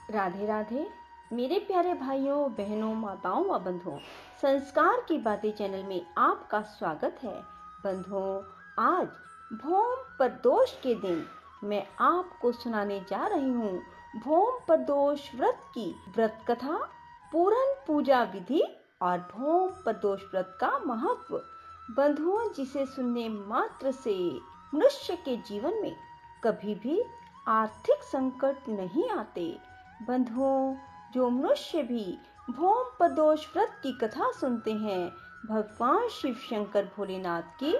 राधे राधे मेरे प्यारे भाइयों बहनों माताओं व बंधुओं, संस्कार की बातें चैनल में आपका स्वागत है। बंधुओं, आज भौम प्रदोष के दिन मैं आपको सुनाने जा रही हूँ भौम प्रदोष व्रत की व्रत कथा, पूरन पूजा विधि और भौम प्रदोष व्रत का महत्व। बंधुओं, जिसे सुनने मात्र से मनुष्य के जीवन में कभी भी आर्थिक संकट नहीं आते। बंधुओं, जो मनुष्य भी भौम प्रदोष व्रत की कथा सुनते हैं, भगवान शिव शंकर भोलेनाथ की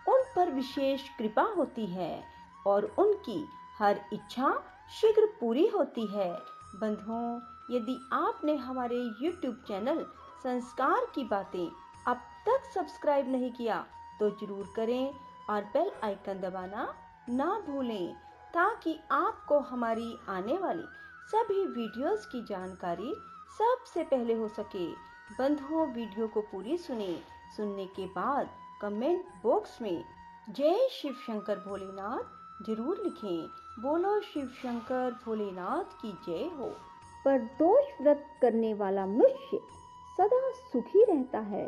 उन पर विशेष कृपा होती है और उनकी हर इच्छा शीघ्र पूरी होती है। बंधुओं, यदि आपने हमारे YouTube चैनल संस्कार की बातें अब तक सब्सक्राइब नहीं किया तो जरूर करें और बेल आइकन दबाना ना भूलें, ताकि आपको हमारी आने वाली सभी वीडियोस की जानकारी सबसे पहले हो सके। बंधुओं, वीडियो को पूरी सुनने के बाद कमेंट बॉक्स में जय शिव शंकर भोलेनाथ जरूर लिखें। बोलो शिव शंकर भोलेनाथ की जय हो। प्रदोष व्रत करने वाला मनुष्य सदा सुखी रहता है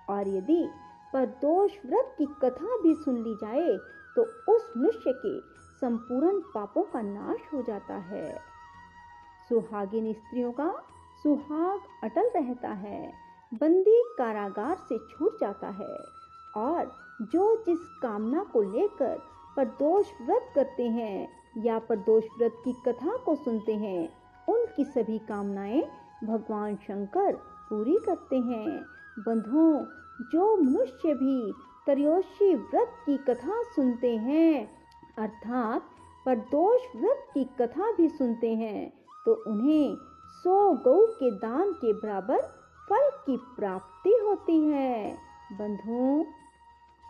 और यदि प्रदोष व्रत की कथा भी सुन ली जाए तो उस मनुष्य के संपूर्ण पापों का नाश हो जाता है। सुहागिन स्त्रियों का सुहाग अटल रहता है, बंदी कारागार से छूट जाता है और जो जिस कामना को लेकर प्रदोष व्रत करते हैं या प्रदोष व्रत की कथा को सुनते हैं, उनकी सभी कामनाएं भगवान शंकर पूरी करते हैं। बंधुओं, जो मनुष्य भी त्रयोदशी व्रत की कथा सुनते हैं अर्थात प्रदोष व्रत की कथा भी सुनते हैं तो उन्हें 100 गौ के दान के बराबर फल की प्राप्ति होती है। बंधुओं,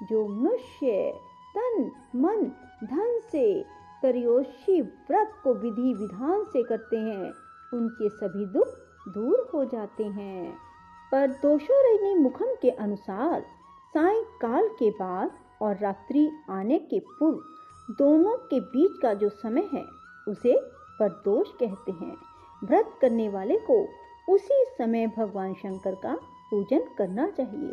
जो मनुष्य तन मन धन से त्रयोदशी व्रत को विधि विधान से करते हैं, उनके सभी दुख दूर हो जाते हैं। प्रदोषारोहिणी मुखम के अनुसार सायंकाल के बाद और रात्रि आने के पूर्व दोनों के बीच का जो समय है उसे प्रदोष कहते हैं। व्रत करने वाले को उसी समय भगवान शंकर का पूजन करना चाहिए।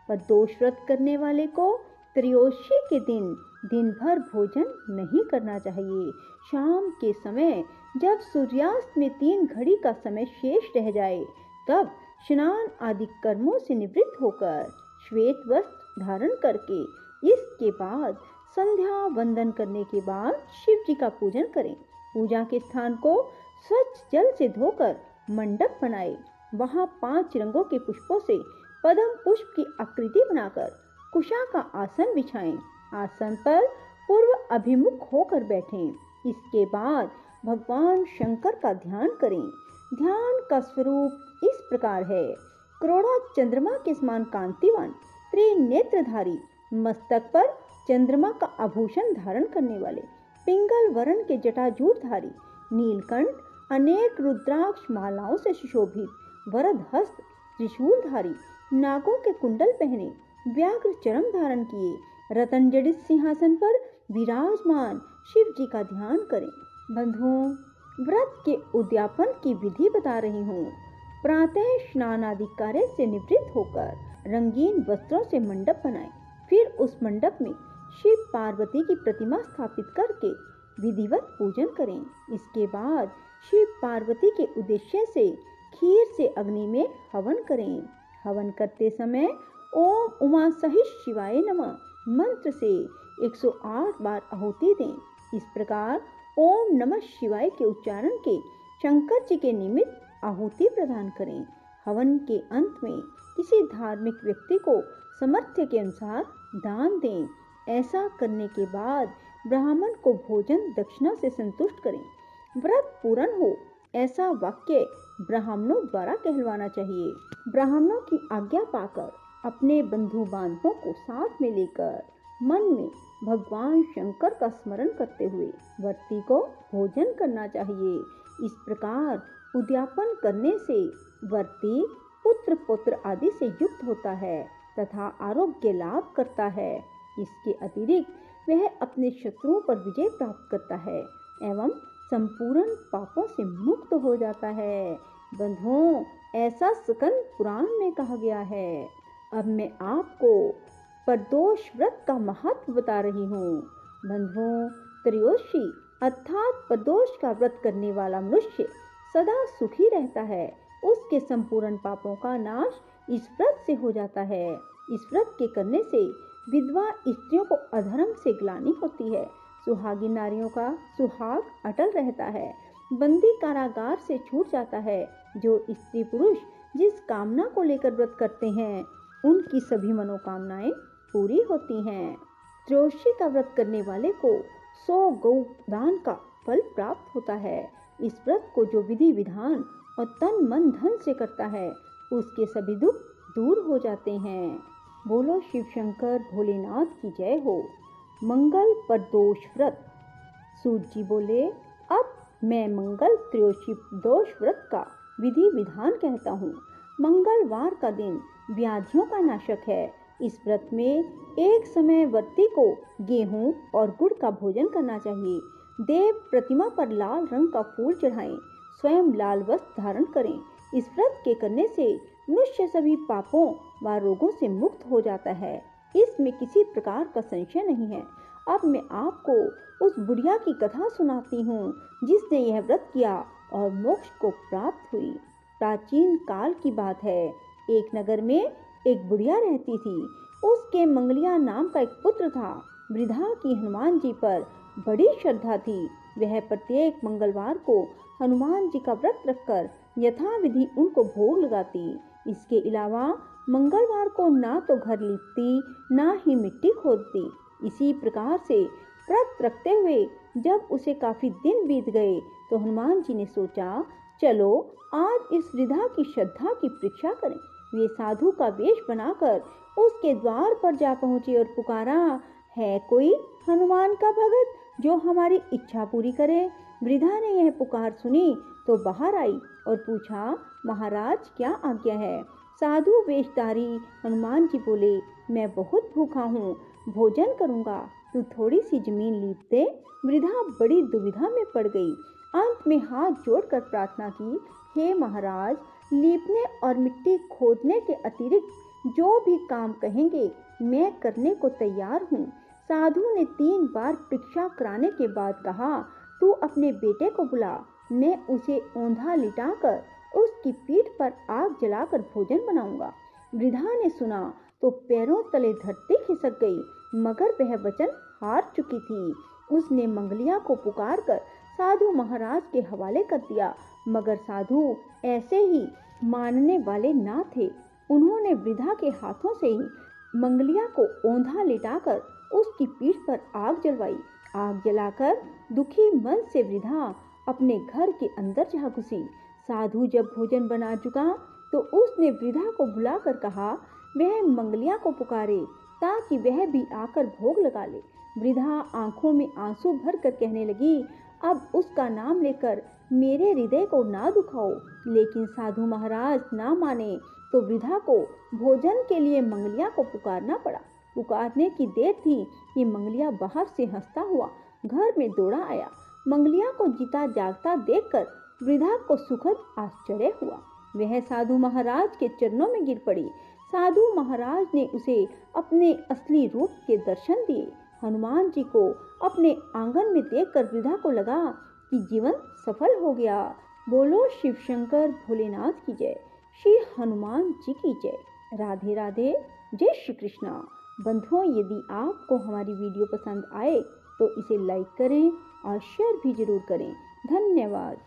प्रदोष व्रत करने वाले को त्रयोदशी के दिन भर भोजन नहीं करना चाहिए। शाम के समय जब सूर्यास्त में 3 घड़ी का समय शेष रह जाए तब स्नान आदि कर्मों से निवृत्त होकर श्वेत वस्त्र धारण करके इसके बाद संध्या वंदन करने के बाद शिव जी का पूजन करें। पूजा के स्थान को स्वच्छ जल से धोकर मंडप बनाए। वहां 5 रंगों के पुष्पों से पद्म पुष्प की आकृति बनाकर कुशा का आसन बिछाएं। आसन पर पूर्व अभिमुख होकर बैठें। इसके बाद भगवान शंकर का ध्यान करें। ध्यान का स्वरूप इस प्रकार है: करोड़ा चंद्रमा के समान कांतिवान त्रिनेत्रधारी, मस्तक पर चंद्रमा का आभूषण धारण करने वाले, पिंगल वर्ण के जटाजूटधारी, नीलकंठ अनेक रुद्राक्ष मालाओं से सुशोभित, वरद हस्त त्रिशूलधारी, नागों के कुंडल पहने, व्याघ्र चरम धारण किए, रतन जड़ित सिंहासन पर विराजमान शिव जी का ध्यान करें। बंधुओं, व्रत के उद्यापन की विधि बता रही हूँ। प्रातः स्नान आदि कार्य से निवृत्त होकर रंगीन वस्त्रों से मंडप बनाएं। फिर उस मंडप में शिव पार्वती की प्रतिमा स्थापित करके विधिवत पूजन करें। इसके बाद शिव पार्वती के उद्देश्य से खीर से अग्नि में हवन करें। हवन करते समय ओम उमा सहित शिवाय नमः मंत्र से 108 बार आहुति दें। इस प्रकार ओम नमः शिवाय के उच्चारण के शंकर जी के निमित्त आहुति प्रदान करें। हवन के अंत में किसी धार्मिक व्यक्ति को सामर्थ्य के अनुसार दान दें। ऐसा करने के बाद ब्राह्मण को भोजन दक्षिणा से संतुष्ट करें। व्रत पूर्ण हो ऐसा वाक्य ब्राह्मणों द्वारा कहलवाना चाहिए। ब्राह्मणों की आज्ञा पाकर अपने बंधु बांधवों को साथ में लेकर मन में भगवान शंकर का स्मरण करते हुए व्रती को भोजन करना चाहिए। इस प्रकार उद्यापन करने से व्रती पुत्र पौत्र आदि से युक्त होता है तथा आरोग्य लाभ करता है। इसके अतिरिक्त वह अपने शत्रुओं पर विजय प्राप्त करता है एवं संपूर्ण पापों से मुक्त हो जाता है। बंधुओं, ऐसा स्कंद पुराण में कहा गया है। अब मैं आपको प्रदोष व्रत का महत्व बता रही हूँ। बंधुओं, त्रयोदशी अर्थात प्रदोष का व्रत करने वाला मनुष्य सदा सुखी रहता है। उसके संपूर्ण पापों का नाश इस व्रत से हो जाता है। इस व्रत के करने से विधवा स्त्रियों को अधर्म से ग्लानि होती है। सुहागी नारियों का सुहाग अटल रहता है। बंदी कारागार से छूट जाता है। जो स्त्री पुरुष जिस कामना को लेकर व्रत करते हैं उनकी सभी मनोकामनाएं पूरी होती हैं। त्रयोदशी का व्रत करने वाले को 100 गौ दान का फल प्राप्त होता है। इस व्रत को जो विधि विधान और तन मन धन से करता है उसके सभी दुख दूर हो जाते हैं। बोलो शिव शंकर भोलेनाथ की जय हो। मंगल प्रदोष व्रत। सूत जी बोले, अब मैं मंगल त्रयोदशी प्रदोष व्रत का विधि विधान कहता हूँ। मंगलवार का दिन व्याधियों का नाशक है। इस व्रत में एक समय व्रती को गेहूं और गुड़ का भोजन करना चाहिए। देव प्रतिमा पर लाल रंग का फूल चढ़ाएं। स्वयं लाल वस्त्र धारण करें। इस व्रत के करने से मनुष्य सभी पापों व रोगों से मुक्त हो जाता है। इसमें किसी प्रकार का संशय नहीं है। अब मैं आपको उस बुढ़िया की कथा सुनाती हूँ जिसने यह व्रत किया और मोक्ष को प्राप्त हुई। प्राचीन काल की बात है। एक नगर में एक बुढ़िया रहती थी। उसके मंगलिया नाम का एक पुत्र था। वृद्धा की हनुमान जी पर बड़ी श्रद्धा थी। वह प्रत्येक मंगलवार को हनुमान जी का व्रत रखकर यथाविधि उनको भोग लगाती। इसके अलावा मंगलवार को ना तो घर लीपती ना ही मिट्टी खोदती। इसी प्रकार से व्रत रखते हुए जब उसे काफी दिन बीत गए तो हनुमान जी ने सोचा, चलो आज इस वृद्धा की श्रद्धा की परीक्षा करें। वे साधु का वेश बनाकर उसके द्वार पर जा पहुंचे और पुकारा, है कोई हनुमान का भगत जो हमारी इच्छा पूरी करे। वृद्धा ने यह पुकार सुनी तो बाहर आई और पूछा, महाराज क्या आज्ञा है। साधु वेशधारी हनुमान जी बोले, मैं बहुत भूखा हूँ, भोजन करूँगा, तू थोड़ी सी जमीन लीप दे। वृद्धा बड़ी दुविधा में पड़ गई। अंत में हाथ जोड़कर प्रार्थना की, हे महाराज, लीपने और मिट्टी खोदने के अतिरिक्त जो भी काम कहेंगे मैं करने को तैयार हूँ। साधु ने 3 बार परीक्षा कराने के बाद कहा, तू अपने बेटे को बुला, मैं उसे औंधा लिटाकर उसकी पीठ पर आग जलाकर भोजन बनाऊंगा। वृद्धा ने सुना तो पैरों तले धरती खिसक गई, मगर वह वचन हार चुकी थी। उसने मंगलिया को पुकारकर साधु महाराज के हवाले कर दिया, मगर साधु ऐसे ही मानने वाले ना थे। उन्होंने वृद्धा के हाथों से ही मंगलिया को औंधा लिटाकर उसकी पीठ पर आग जलवाई। आग जलाकर दुखी मन से वृद्धा अपने घर के अंदर जा घुसी। साधु जब भोजन बना चुका तो उसने वृद्धा को बुलाकर कहा, वह मंगलिया को पुकारे ताकि वह भी आकर भोग लगा ले। वृद्धा आंखों में आंसू भर कर कहने लगी, अब उसका नाम लेकर मेरे हृदय को ना दुखाओ। लेकिन साधु महाराज ना माने तो वृद्धा को भोजन के लिए मंगलिया को पुकारना पड़ा। पुकारने की देर थी कि मंगलिया बाहर से हंसता हुआ घर में दौड़ा आया। मंगलिया को जीता जागता देखकर वृद्धा को सुखद आश्चर्य हुआ। वह साधु महाराज के चरणों में गिर पड़ी। साधु महाराज ने उसे अपने असली रूप के दर्शन दिए। हनुमान जी को अपने आंगन में देखकर वृद्धा को लगा कि जीवन सफल हो गया। बोलो शिव शंकर भोलेनाथ की जय, श्री हनुमान जी की जय। राधे राधे, जय श्री कृष्णा। बंधुओं, यदि आपको हमारी वीडियो पसंद आए तो इसे लाइक करें और शेयर भी जरूर करें। धन्यवाद।